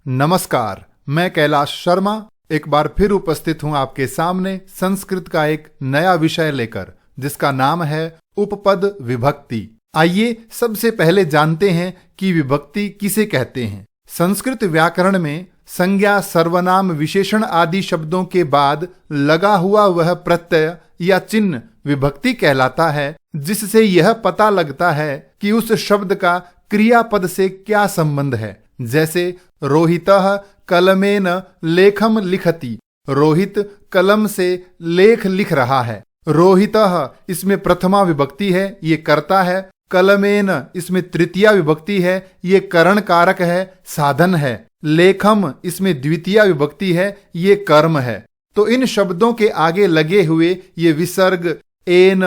नमस्कार, मैं कैलाश शर्मा एक बार फिर उपस्थित हूं आपके सामने संस्कृत का एक नया विषय लेकर, जिसका नाम है उपपद विभक्ति। आइए सबसे पहले जानते हैं कि विभक्ति किसे कहते हैं। संस्कृत व्याकरण में संज्ञा, सर्वनाम, विशेषण आदि शब्दों के बाद लगा हुआ वह प्रत्यय या चिन्ह विभक्ति कहलाता है, जिससे यह पता लगता है कि उस शब्द का क्रियापद से क्या संबंध है। जैसे रोहितः कलमेन लेखम लिखति, रोहित कलम से लेख लिख रहा है। रोहितः इसमें प्रथमा विभक्ति है, ये कर्ता है। कलमेन इसमें तृतीया विभक्ति है, ये करण कारक है, साधन है। लेखम इसमें द्वितीया विभक्ति है, ये कर्म है। तो इन शब्दों के आगे लगे हुए ये विसर्ग, एन,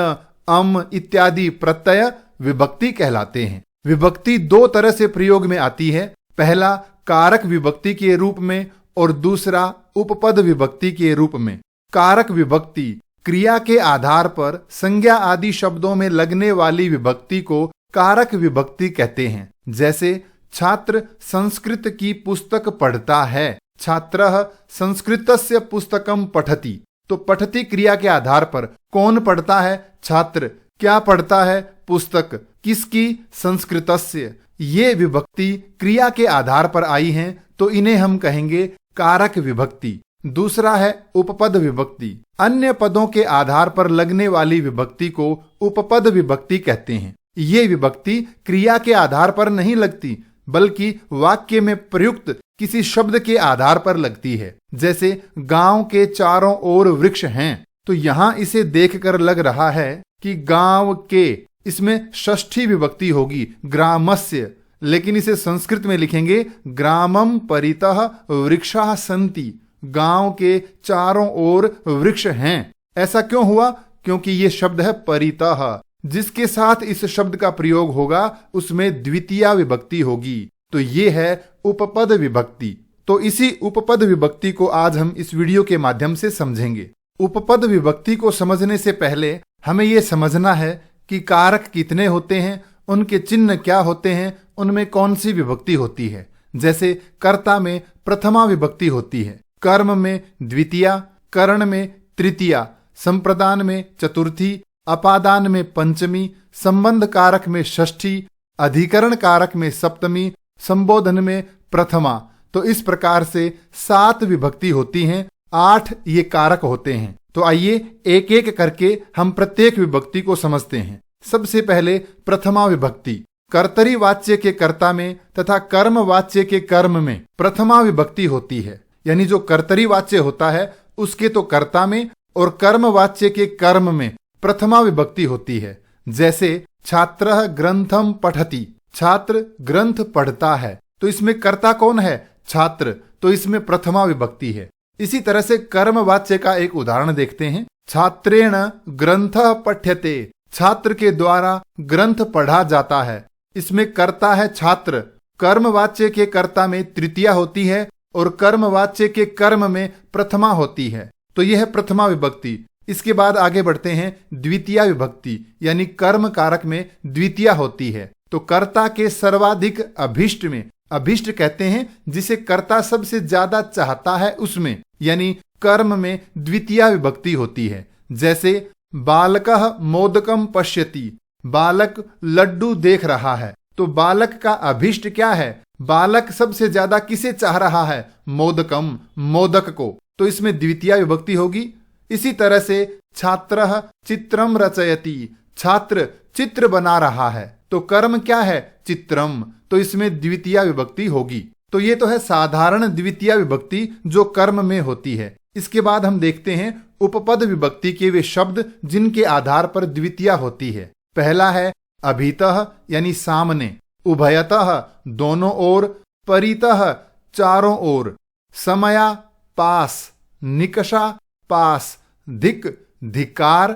अम इत्यादि प्रत्यय विभक्ति कहलाते हैं। विभक्ति दो तरह से प्रयोग में आती है, पहला कारक विभक्ति के रूप में और दूसरा उपपद विभक्ति के रूप में। कारक विभक्ति क्रिया के आधार पर संज्ञा आदि शब्दों में लगने वाली विभक्ति को कारक विभक्ति कहते हैं। जैसे छात्र संस्कृत की पुस्तक पढ़ता है, छात्रः संस्कृतस्य पुस्तकम पठति। तो पठति क्रिया के आधार पर कौन पढ़ता है? छात्र। क्या पढ़ता है? पुस्तक। किसकी? संस्कृतस्य। ये विभक्ति क्रिया के आधार पर आई हैं, तो इन्हें हम कहेंगे कारक विभक्ति। दूसरा है उपपद विभक्ति। अन्य पदों के आधार पर लगने वाली विभक्ति को उपपद विभक्ति कहते हैं। ये विभक्ति क्रिया के आधार पर नहीं लगती, बल्कि वाक्य में प्रयुक्त किसी शब्द के आधार पर लगती है। जैसे गांव के चारों ओर वृक्ष हैं, तो यहां इसे देखकर लग रहा है कि गांव के, इसमें षष्ठी विभक्ति होगी ग्रामस्य, लेकिन इसे संस्कृत में लिखेंगे ग्रामम परितः वृक्षाः सन्ति, गांव के चारों ओर वृक्ष हैं। ऐसा क्यों हुआ? क्योंकि ये शब्द है परितः, जिसके साथ इस शब्द का प्रयोग होगा उसमें द्वितीया विभक्ति होगी, तो ये है उपपद विभक्ति। तो इसी उपपद विभक्ति को आज हम इस वीडियो के माध्यम से समझेंगे। उपपद विभक्ति को समझने से पहले हमें यह समझना है कि कारक कितने होते हैं, उनके चिन्ह क्या होते हैं, उनमें कौन सी विभक्ति होती है। जैसे कर्ता में प्रथमा विभक्ति होती है, कर्म में द्वितीया, करण में तृतीया, संप्रदान में चतुर्थी, अपादान में पंचमी, संबंध कारक में षष्ठी, अधिकरण कारक में सप्तमी, संबोधन में प्रथमा। तो इस प्रकार से 7 विभक्ति होती हैं, 8 ये कारक होते हैं। तो आइए एक एक करके हम प्रत्येक विभक्ति को समझते हैं। सबसे पहले प्रथमा विभक्ति। कर्तरी वाच्य के कर्ता में तथा कर्म वाच्य के कर्म में प्रथमा विभक्ति होती है। यानी जो कर्तरी वाच्य होता है उसके तो कर्ता में और कर्म वाच्य के कर्म में प्रथमा विभक्ति होती है। जैसे छात्रः ग्रंथम पठति, छात्र ग्रंथ पढ़ता है, तो इसमें कर्ता कौन है? छात्र, तो इसमें प्रथमा विभक्ति है। इसी तरह से कर्म वाच्य का एक उदाहरण देखते हैं। छात्रेण ग्रंथः पठ्यते, छात्र के द्वारा ग्रंथ पढ़ा जाता है। इसमें कर्ता है छात्र, कर्म वाच्य के कर्ता में तृतीया होती है और कर्म वाच्य के कर्म में प्रथमा होती है, तो यह है प्रथमा विभक्ति। इसके बाद आगे बढ़ते हैं द्वितीया विभक्ति, यानी कर्म कारक में द्वितीया होती है। तो कर्ता के सर्वाधिक अभिष्ट में, अभिष्ट कहते हैं जिसे कर्ता सबसे ज्यादा चाहता है उसमें, यानी कर्म में द्वितीया विभक्ति होती है। जैसे बालकः मोदकम पश्यति, बालक लड्डू देख रहा है, तो बालक का अभिष्ट क्या है? बालक सबसे ज्यादा किसे चाह रहा है? मोदकम, मोदक को, तो इसमें द्वितीया विभक्ति होगी। इसी तरह से छात्रः चित्रम रचयति, छात्र चित्र बना रहा है, तो कर्म क्या है? चित्रम, तो इसमें द्वितीया विभक्ति होगी। तो ये तो है साधारण द्वितीया विभक्ति जो कर्म में होती है। इसके बाद हम देखते हैं उपपद विभक्ति के वे शब्द जिनके आधार पर द्वितीया होती है। पहला है अभितः, यानी सामने, उभयतः दोनों ओर, परितः चारों ओर, समया पास, निकषा पास, धिक धिकार,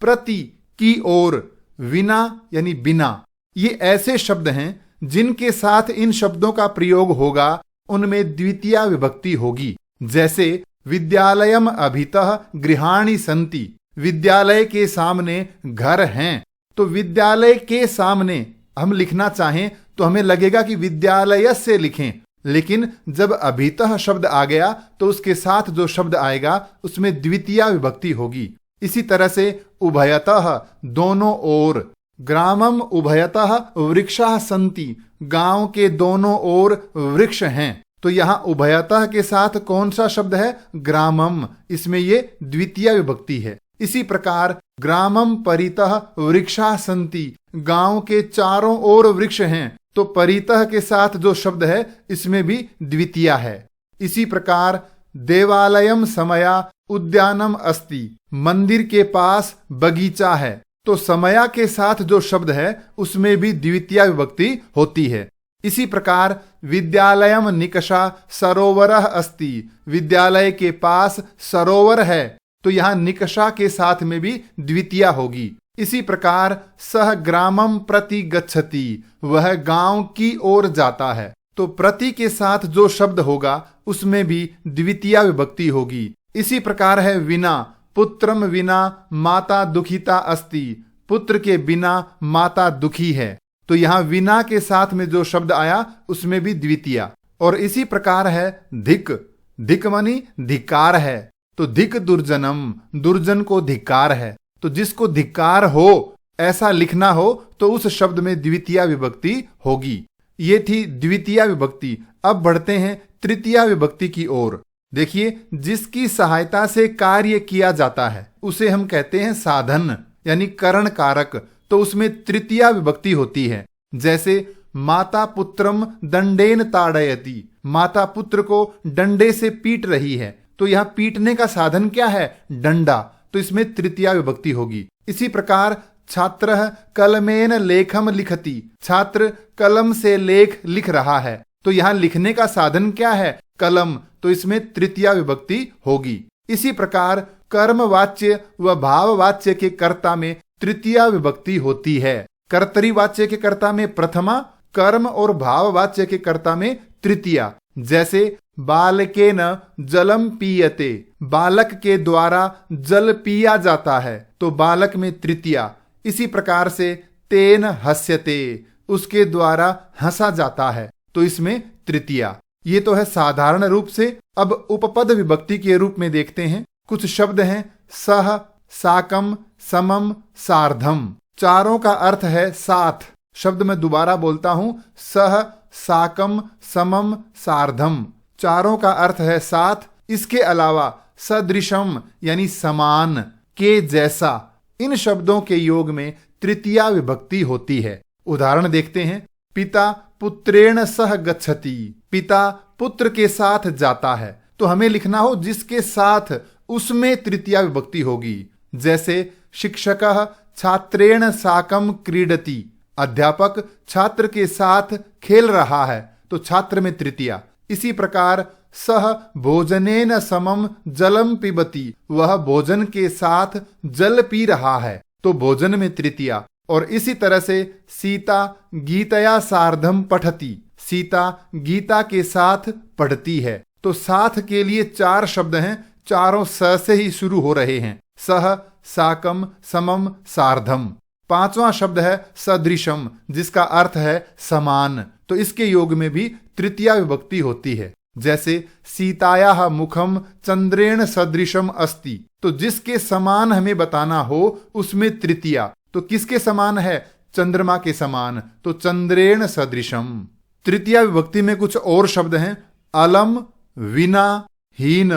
प्रति की ओर, विना यानी बिना। ये ऐसे शब्द हैं जिनके साथ इन शब्दों का प्रयोग होगा उनमें द्वितीया विभक्ति होगी। जैसे विद्यालयम अभितः गृहाणि सन्ति, विद्यालय के सामने घर हैं, तो विद्यालय के सामने हम लिखना चाहें तो हमें लगेगा कि विद्यालय से लिखें, लेकिन जब अभितः शब्द आ गया तो उसके साथ जो शब्द आएगा उसमें द्वितीया विभक्ति होगी। इसी तरह से उभयतः दोनों ओर, ग्रामम उभयतः वृक्षाः सन्ति, गांव के दोनों ओर वृक्ष हैं। तो यहाँ उभयतः के साथ कौन सा शब्द है? ग्रामम, इसमें ये द्वितीय विभक्ति है। इसी प्रकार ग्रामम परितः वृक्षाः सन्ति, गांव के चारों ओर वृक्ष हैं, तो परितः के साथ जो शब्द है इसमें भी द्वितीय है। इसी प्रकार देवालयम समया उद्यानम अस्ति, मंदिर के पास बगीचा है, तो समया के साथ जो शब्द है उसमें भी द्वितीय विभक्ति होती है। इसी प्रकार विद्यालयम निकषा सरोवरः अस्ति, विद्यालय के पास सरोवर है, तो यहाँ निकषा के साथ में भी द्वितीय होगी। इसी प्रकार सह ग्रामम प्रति गच्छति, वह गांव की ओर जाता है, तो प्रति के साथ जो शब्द होगा उसमें भी द्वितीय विभक्ति होगी। इसी प्रकार है विना, पुत्रम विना माता दुखिता अस्ति, पुत्र के बिना माता दुखी है, तो यहाँ विना के साथ में जो शब्द आया उसमें भी द्वितीय। और इसी प्रकार है धिक, धिक मानी धिक्कार है, तो धिक दुर्जनम, दुर्जन को धिक्कार है, तो जिसको धिक्कार हो ऐसा लिखना हो तो उस शब्द में द्वितीय विभक्ति होगी। ये थी द्वितीय विभक्ति। अब बढ़ते हैं तृतीय विभक्ति की ओर। देखिए, जिसकी सहायता से कार्य किया जाता है उसे हम कहते हैं साधन, यानी करण कारक, तो उसमें तृतीय विभक्ति होती है। जैसे माता पुत्रम दंडेन ताड़यति, माता पुत्र को डंडे से पीट रही है, तो यहाँ पीटने का साधन क्या है? डंडा, तो इसमें तृतीय विभक्ति होगी। इसी प्रकार छात्रः कलमेन लेखम लिखति, छात्र कलम से लेख लिख रहा है, तो यहाँ लिखने का साधन क्या है? कलम, तो इसमें तृतीय विभक्ति होगी। इसी प्रकार कर्मवाच्य व भाववाच्य के कर्ता में तृतीय विभक्ति होती है। कर्तरी वाच्य के कर्ता में प्रथमा, कर्म और भाववाच्य के कर्ता में तृतीया। जैसे बालकेन जलम पीयते, बालक के द्वारा जल पिया जाता है, तो बालक में तृतीया। इसी प्रकार से तेन हस्यते, उसके द्वारा हंसा जाता है, तो इसमें तृतीया। ये तो है साधारण रूप से। अब उपपद विभक्ति के रूप में देखते हैं। कुछ शब्द हैं सह, साकम, समम, सार्धम, चारों का अर्थ है साथ। शब्द मैं दोबारा बोलता हूं, सह, साकम, समम, सार्धम, चारों का अर्थ है साथ। इसके अलावा सदृशम यानी समान, के जैसा, इन शब्दों के योग में तृतीय विभक्ति होती है। उदाहरण देखते हैं। पिता पुत्रेण सह गच्छति, पिता पुत्र के साथ जाता है, तो हमें लिखना हो जिसके साथ, उसमें तृतीय विभक्ति होगी। जैसे शिक्षकः छात्रेण साकम क्रीडति, अध्यापक छात्र के साथ खेल रहा है, तो छात्र में तृतीया। इसी प्रकार सह भोजनेन समम जलम पिबति, वह भोजन के साथ जल पी रहा है, तो भोजन में तृतीया। और इसी तरह से सीता गीतया सार्धम पठति, सीता गीता के साथ पढ़ती है, तो साथ के लिए चार शब्द हैं, चारों स से ही शुरू हो रहे हैं। सह, साकम, समम, सार्धम। पांचवा शब्द है सदृशम, जिसका अर्थ है समान, तो इसके योग में भी तृतीय विभक्ति होती है। जैसे सीतायाः मुखम चंद्रेण सदृशम अस्ति, तो जिसके समान हमें बताना हो उसमें तृतीया। तो किसके समान है? चंद्रमा के समान, तो चंद्रेण सदृशम। तृतीय विभक्ति में कुछ और शब्द हैं। अलम, विना, हीन।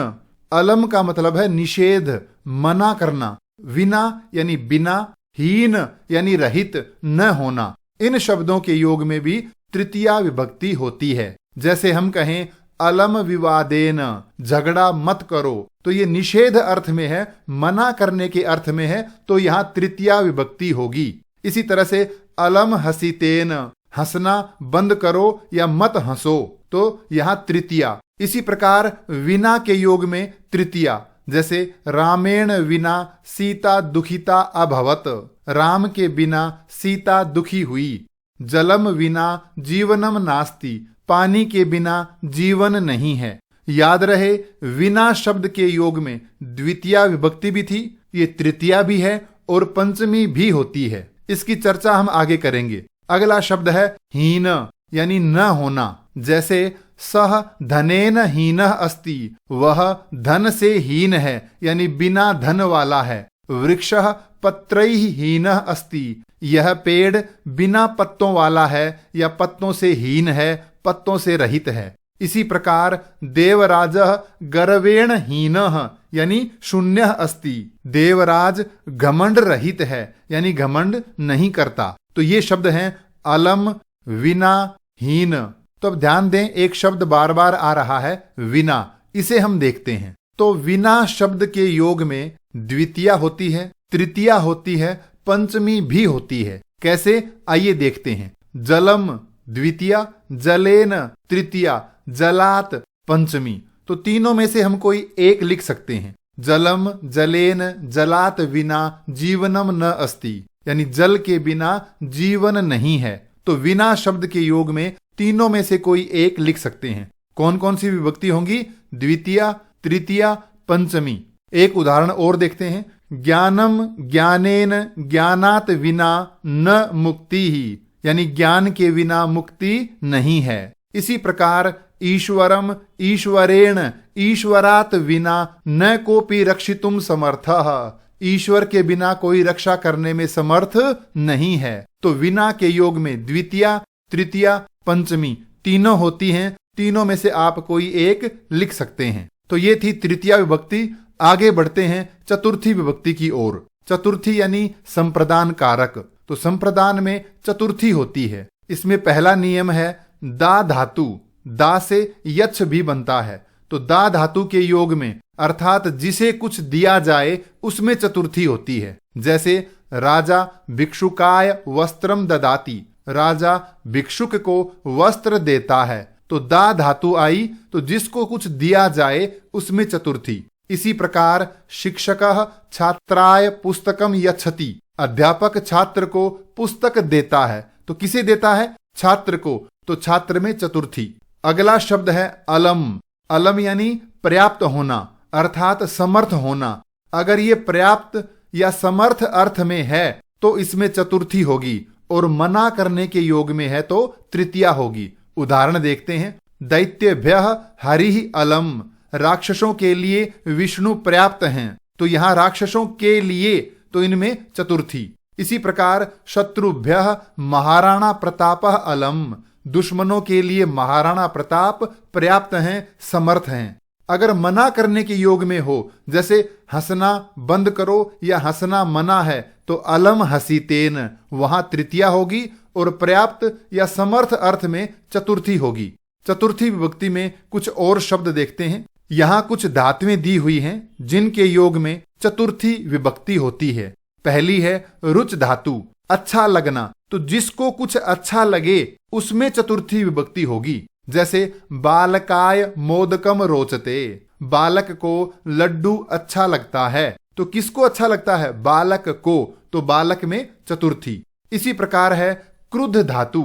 अलम का मतलब है निषेध, मना करना। विना यानी बिना, हीन यानी रहित, न होना। इन शब्दों के योग में भी तृतीय विभक्ति होती है। जैसे हम कहें अलम विवादेन, झगड़ा मत करो, तो ये निषेध अर्थ में है, मना करने के अर्थ में है, तो यहाँ तृतीय विभक्ति होगी। इसी तरह से अलम हसीतेन, हंसना बंद करो या मत हंसो, तो यहाँ तृतीया। इसी प्रकार विना के योग में तृतीया। जैसे रामेण विना सीता दुखिता अभवत, राम के बिना सीता दुखी हुई। जलम विना जीवनम नास्ति, पानी के बिना जीवन नहीं है। याद रहे, विना शब्द के योग में द्वितीय विभक्ति भी थी, ये तृतीया भी है और पंचमी भी होती है। इसकी चर्चा हम आगे करेंगे। अगला शब्द है हीन, यानी न होना। जैसे सह धनेन हीनः अस्ति, वह धन से हीन है यानी बिना धन वाला है। वृक्षः पत्रैः हीनः अस्ति, यह पेड़ बिना पत्तों वाला है या पत्तों से हीन है, पत्तों से रहित है। इसी प्रकार देवराजः गर्वेण हीनः यानी शून्य अस्ति, देवराज घमंड रहित है यानी घमंड नहीं करता। तो ये शब्द हैं अलम, विना, हीन। तो अब ध्यान दें, एक शब्द बार बार आ रहा है विना, इसे हम देखते हैं। तो विना शब्द के योग में द्वितीया होती है, तृतीया होती है, पंचमी भी होती है। कैसे, आइए देखते हैं। जलम द्वितीया, जलेन तृतीया, जलात पंचमी। तो तीनों में से हम कोई एक लिख सकते हैं। जलम, जलेन, जलात विना जीवनम न अस्ति, यानी जल के बिना जीवन नहीं है। तो विना शब्द के योग में तीनों में से कोई एक लिख सकते हैं। कौन कौन सी विभक्ति होंगी? द्वितीया, तृतीया, पंचमी। एक उदाहरण और देखते हैं। ज्ञानम ज्ञानेन ज्ञानात विना न मुक्ति ही, यानी ज्ञान के बिना मुक्ति नहीं है। इसी प्रकार ईश्वरम ईश्वरेण ईश्वरात विना न कोपि रक्षितुम समर्थः, ईश्वर के बिना कोई रक्षा करने में समर्थ नहीं है। तो विना के योग में द्वितीया, तृतीया, पंचमी तीनों होती हैं। तीनों में से आप कोई एक लिख सकते हैं। तो ये थी तृतीया विभक्ति। आगे बढ़ते हैं चतुर्थी विभक्ति की ओर। चतुर्थी यानी संप्रदान कारक। तो संप्रदान में चतुर्थी होती है। इसमें पहला नियम है दा धातु, दा से यच्छ भी बनता है। तो दा धातु के योग में अर्थात जिसे कुछ दिया जाए उसमें चतुर्थी होती है। जैसे राजा भिक्षुकाय वस्त्रम ददाति, राजा भिक्षुक को वस्त्र देता है। तो दा धातु आई तो जिसको कुछ दिया जाए उसमें चतुर्थी। इसी प्रकार शिक्षकः छात्राय पुस्तकम यच्छति, अध्यापक छात्र को पुस्तक देता है। तो किसे देता है? छात्र को। तो छात्र में चतुर्थी। अगला शब्द है अलम। अलम यानी पर्याप्त होना अर्थात समर्थ होना। अगर ये पर्याप्त या समर्थ अर्थ में है तो इसमें चतुर्थी होगी, और मना करने के योग में है तो तृतीया होगी। उदाहरण देखते हैं। दैत्यभ्यः हरिः अलम, राक्षसों के लिए विष्णु पर्याप्त हैं। तो यहां राक्षसों के लिए, तो इनमें चतुर्थी। इसी प्रकार शत्रुभ्यः महाराणा प्रतापः अलम, दुश्मनों के लिए महाराणा प्रताप पर्याप्त हैं, समर्थ हैं। अगर मना करने के योग में हो, जैसे हंसना बंद करो या हंसना मना है, तो अलम हसीतेन, वहां तृतीया होगी, और पर्याप्त या समर्थ अर्थ में चतुर्थी होगी। चतुर्थी विभक्ति में कुछ और शब्द देखते हैं। यहां कुछ धातुएं दी हुई हैं जिनके योग में चतुर्थी विभक्ति होती है। पहली है रुच धातु, अच्छा लगना। तो जिसको कुछ अच्छा लगे उसमें चतुर्थी विभक्ति होगी। जैसे बालकाय मोदकम रोचते, बालक को लड्डू अच्छा लगता है। तो किसको अच्छा लगता है? बालक को। तो बालक में चतुर्थी। इसी प्रकार है क्रुद्ध धातु,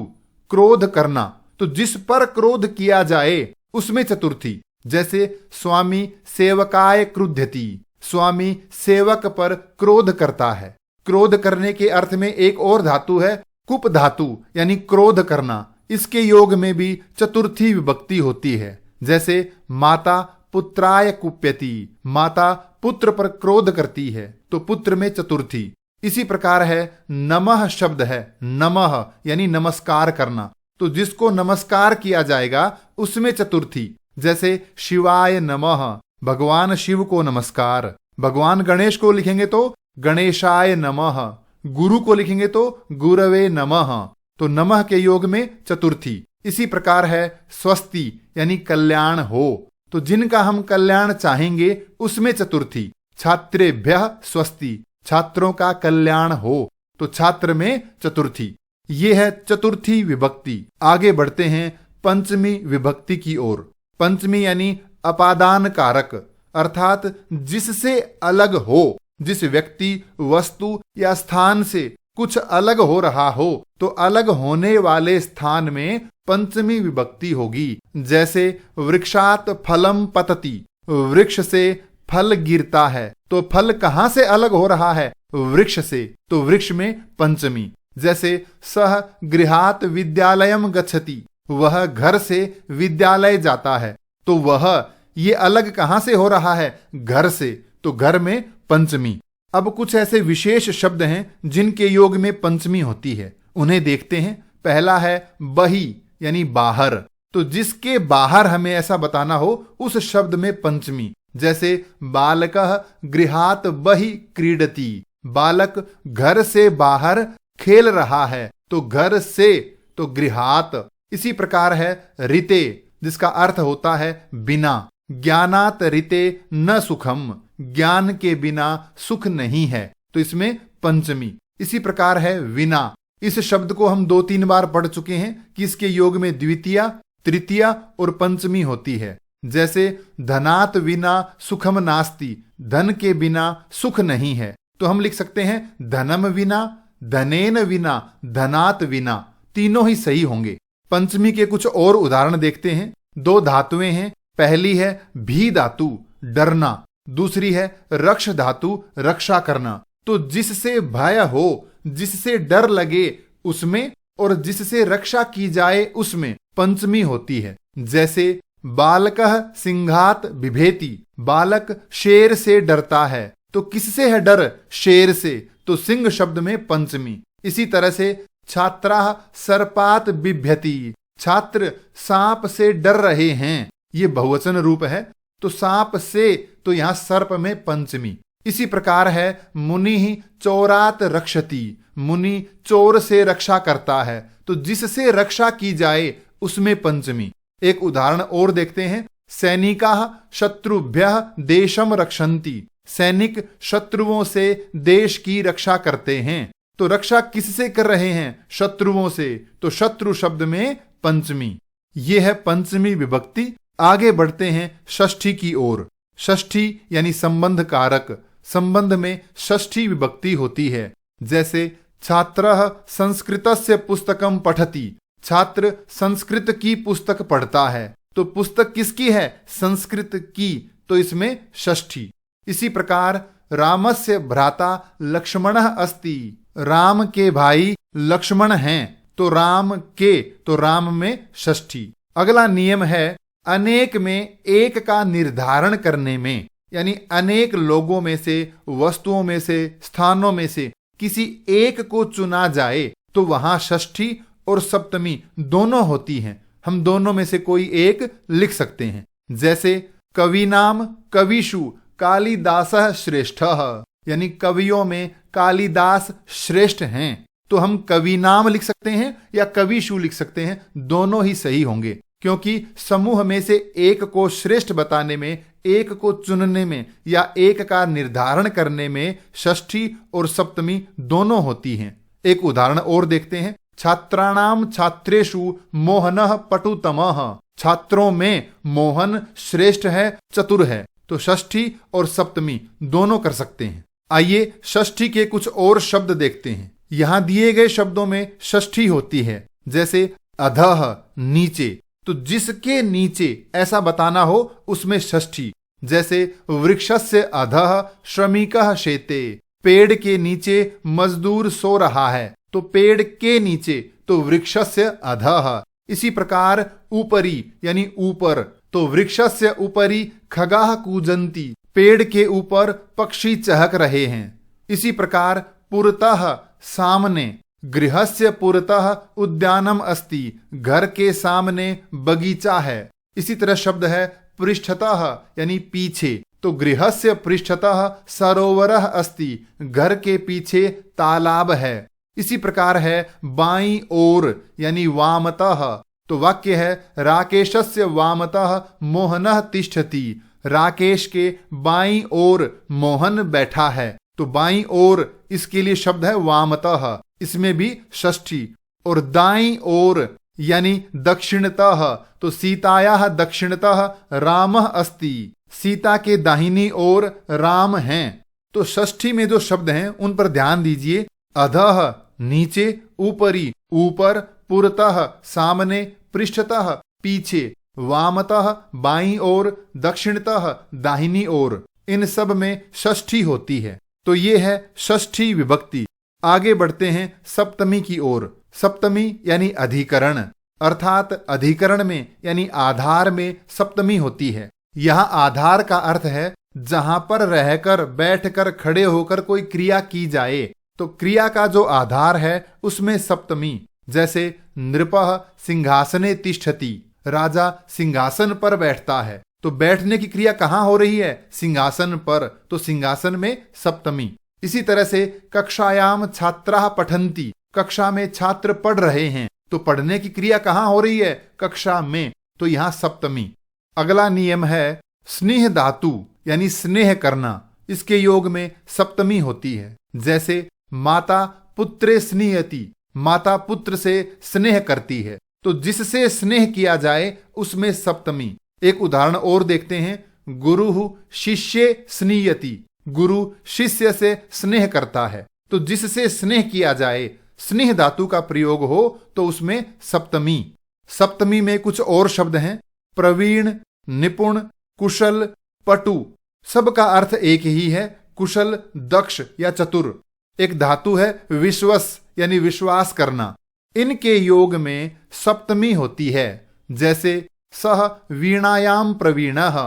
क्रोध करना। तो जिस पर क्रोध किया जाए उसमें चतुर्थी। जैसे स्वामी सेवकाय क्रुध्यति, स्वामी सेवक पर क्रोध करता है। क्रोध करने के अर्थ में एक और धातु है कुप धातु, यानी क्रोध करना। इसके योग में भी चतुर्थी विभक्ति होती है। जैसे माता पुत्राय कुप्यति, माता पुत्र पर क्रोध करती है। तो पुत्र में चतुर्थी। इसी प्रकार है नमः शब्द है, नमः यानी नमस्कार करना। तो जिसको नमस्कार किया जाएगा उसमें चतुर्थी। जैसे शिवाय नमः, भगवान शिव को नमस्कार। भगवान गणेश को लिखेंगे तो गणेशाय नमः, गुरु को लिखेंगे तो गुरवे नमः। तो नमः के योग में चतुर्थी। इसी प्रकार है स्वस्ति यानी कल्याण हो। तो जिनका हम कल्याण चाहेंगे उसमें चतुर्थी। छात्रेभ्यः स्वस्ति, छात्रों का कल्याण हो। तो छात्र में चतुर्थी। ये है चतुर्थी विभक्ति। आगे बढ़ते हैं पंचमी विभक्ति की ओर। पंचमी यानी अपादान कारक, अर्थात जिससे अलग हो, जिस व्यक्ति, वस्तु या स्थान से कुछ अलग हो रहा हो, तो अलग होने वाले स्थान में पंचमी विभक्ति होगी। जैसे वृक्षात फलम पतति, वृक्ष से फल गिरता है। तो फल कहां से अलग हो रहा है? वृक्ष से। तो वृक्ष में पंचमी। जैसे सह गृहात विद्यालयम गच्छति, वह घर से विद्यालय जाता है। तो वह ये अलग कहां से हो रहा है? घर से। तो घर में पंचमी। अब कुछ ऐसे विशेष शब्द हैं जिनके योग में पंचमी होती है, उन्हें देखते हैं। पहला है बही यानी बाहर। तो जिसके बाहर हमें ऐसा बताना हो उस शब्द में पंचमी। जैसे बालकः गृहात् बहि क्रीडति, बालक घर से बाहर खेल रहा है। तो घर से तो गृहात्। इसी प्रकार है ऋते, जिसका अर्थ होता है बिना। ज्ञानात् ऋते न सुखम, ज्ञान के बिना सुख नहीं है। तो इसमें पंचमी। इसी प्रकार है विना। इस शब्द को हम 2-3 बार पढ़ चुके हैं कि इसके योग में द्वितीया, तृतीया और पंचमी होती है। जैसे धनात् विना सुखम नास्ति, धन के बिना सुख नहीं है। तो हम लिख सकते हैं धनम विना, धनेन विना, धनात् विना। तीनों ही सही होंगे। पंचमी के कुछ और उदाहरण देखते हैं। 2 धातुएं हैं। पहली है भी धातु, डरना। दूसरी है रक्ष धातु, रक्षा करना। तो जिससे भय हो, जिससे डर लगे उसमें, और जिससे रक्षा की जाए उसमें पंचमी होती है। जैसे बालकः सिंहात बिभेति, बालक शेर से डरता है। तो किससे है डर? शेर से। तो सिंह शब्द में पंचमी। इसी तरह से छात्राः सर्पात् बिभ्यति, छात्र सांप से डर रहे हैं। ये बहुवचन रूप है। तो सांप से, तो यहां सर्प में पंचमी। इसी प्रकार है मुनि चोरात रक्षति, मुनि चोर से रक्षा करता है। तो जिससे रक्षा की जाए उसमें पंचमी। एक उदाहरण और देखते हैं। सैनिकाः शत्रुभ्यः देशम रक्षन्ति, सैनिक शत्रुओं से देश की रक्षा करते हैं। तो रक्षा किससे कर रहे हैं? शत्रुओं से। तो शत्रु शब्द में पंचमी। यह है पंचमी विभक्ति। आगे बढ़ते हैं षष्ठी की ओर। षष्ठी यानी संबंध कारक। संबंध में षष्ठी विभक्ति होती है। जैसे छात्रः संस्कृतस्य पुस्तकं पठति, छात्र संस्कृत की पुस्तक पढ़ता है। तो पुस्तक किसकी है? संस्कृत की। तो इसमें षष्ठी। इसी प्रकार रामस्य भ्राता लक्ष्मणः अस्ति, राम के भाई लक्ष्मण हैं। तो राम के, तो राम में षष्ठी। अगला नियम है अनेक में एक का निर्धारण करने में, यानी अनेक लोगों में से, वस्तुओं में से, स्थानों में से किसी एक को चुना जाए तो वहां षष्ठी और सप्तमी दोनों होती हैं। हम दोनों में से कोई एक लिख सकते हैं। जैसे कविनाम कविषु कालिदासः श्रेष्ठः, यानी कवियों में कालिदास श्रेष्ठ हैं। तो हम कवि नाम लिख सकते हैं या कविषु लिख सकते हैं, दोनों ही सही होंगे। क्योंकि समूह में से एक को श्रेष्ठ बताने में, एक को चुनने में या एक का निर्धारण करने में षष्ठी और सप्तमी दोनों होती हैं। एक उदाहरण और देखते हैं। छात्राणाम छात्रेषु मोहनः पटुतमः, छात्रों में मोहन श्रेष्ठ है, चतुर है। तो षष्ठी और सप्तमी दोनों कर सकते हैं। आइए षष्ठी के कुछ और शब्द देखते हैं। यहां दिए गए शब्दों में षष्ठी होती है। जैसे अधः नीचे, तो जिसके नीचे ऐसा बताना हो उसमें षष्ठी। जैसे वृक्षस्य अधः श्रमिकः शेते, पेड़ के नीचे मजदूर सो रहा है। तो पेड़ के नीचे, तो वृक्षस्य अधः। इसी प्रकार ऊपरी यानी ऊपर, तो वृक्षस्य ऊपरी खगाः कूजन्ति, पेड़ के ऊपर पक्षी चहक रहे हैं। इसी प्रकार पुरतः सामने, गृहस्य पुरतः उद्यानम अस्ति, घर के सामने बगीचा है। इसी तरह शब्द है पृष्ठतः यानी पीछे, तो गृहस्य पृष्ठतः सरोवरः अस्ति, घर के पीछे तालाब है। इसी प्रकार है बाईं ओर यानी वामतः, तो वाक्य है राकेशस्य वामतः मोहनः तिष्ठति, राकेश के बाईं ओर मोहन बैठा है। तो बाईं ओर इसके लिए शब्द है वामतः, इसमें भी षष्ठी। और दाईं ओर यानी दक्षिणतः, तो सीतायाः दक्षिणतः रामः अस्ति, सीता के दाहिनी ओर राम हैं। तो षष्ठी में जो शब्द हैं उन पर ध्यान दीजिए। अधः नीचे, ऊपरी ऊपर, पुरतः सामने, पृष्ठतः पीछे, वामतः बाईं ओर, दक्षिणतः दाहिनी ओर, इन सब में षष्ठी होती है। तो ये है षष्ठी विभक्ति। आगे बढ़ते हैं सप्तमी की ओर। सप्तमी यानी अधिकरण। अर्थात अधिकरण में यानी आधार में सप्तमी होती है। यहाँ आधार का अर्थ है जहां पर रहकर, बैठकर, खड़े होकर कोई क्रिया की जाए, तो क्रिया का जो आधार है उसमें सप्तमी। जैसे नृपः सिंहासने तिष्ठति, राजा सिंहासन पर बैठता है, तो बैठने की क्रिया कहाँ हो रही है? सिंहासन पर, तो सिंहासन में सप्तमी। इसी तरह से कक्षायाम छात्राः पठन्ति, कक्षा में छात्र पढ़ रहे हैं, तो पढ़ने की क्रिया कहाँ हो रही है? कक्षा में, तो यहाँ सप्तमी। अगला नियम है स्नेह धातु यानी स्नेह करना, इसके योग में सप्तमी होती है। जैसे माता पुत्रे स्नेहति, माता पुत्र से स्नेह करती है, तो जिससे स्नेह किया जाए उसमें सप्तमी। एक उदाहरण और देखते हैं, गुरु शिष्ये स्नीयति, गुरु शिष्य से स्नेह करता है, तो जिससे स्नेह किया जाए, स्नेह धातु का प्रयोग हो तो उसमें सप्तमी। सप्तमी में कुछ और शब्द हैं, प्रवीण, निपुण, कुशल, पटु, सबका अर्थ एक ही है, कुशल, दक्ष या चतुर। एक धातु है विश्वस यानी विश्वास करना, इनके योग में सप्तमी होती है। जैसे सह वीणायाम प्रवीणः,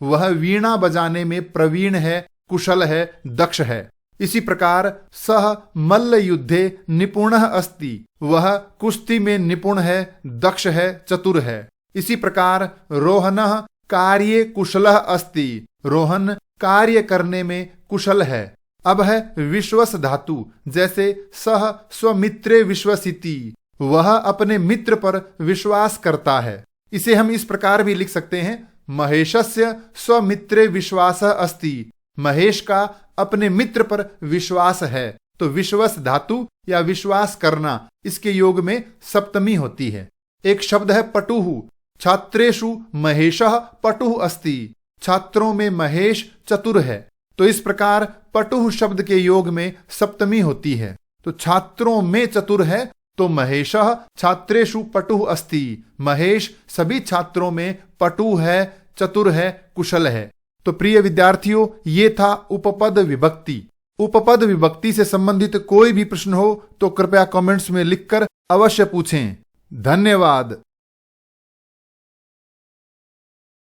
वह वीणा बजाने में प्रवीण है, कुशल है, दक्ष है। इसी प्रकार सह मल्ल युद्धे निपुणः अस्ति, वह कुश्ती में निपुण है, दक्ष है, चतुर है। इसी प्रकार रोहनः कार्ये कुशलः अस्ति, रोहन कार्य करने में कुशल है। अब है विश्वस धातु, जैसे सह स्वमित्रे विश्वसिति, वह अपने मित्र पर विश्वास करता है। इसे हम इस प्रकार भी लिख सकते हैं, महेशस्य स्वमित्रे विश्वासः अस्ति, महेश का अपने मित्र पर विश्वास है। तो विश्वस धातु या विश्वास करना, इसके योग में सप्तमी होती है। एक शब्द है पटुः, छात्रेषु महेशः पटुः अस्ति, छात्रों में महेश चतुर है। तो इस प्रकार पटुः शब्द के योग में सप्तमी होती है। तो छात्रों में चतुर है, तो महेशः छात्रेषु पटुः अस्ति, महेश सभी छात्रों में पटु है, चतुर है, कुशल है। तो प्रिय विद्यार्थियों, ये था उपपद विभक्ति। उपपद विभक्ति से संबंधित कोई भी प्रश्न हो तो कृपया कमेंट्स में लिखकर अवश्य पूछें। धन्यवाद।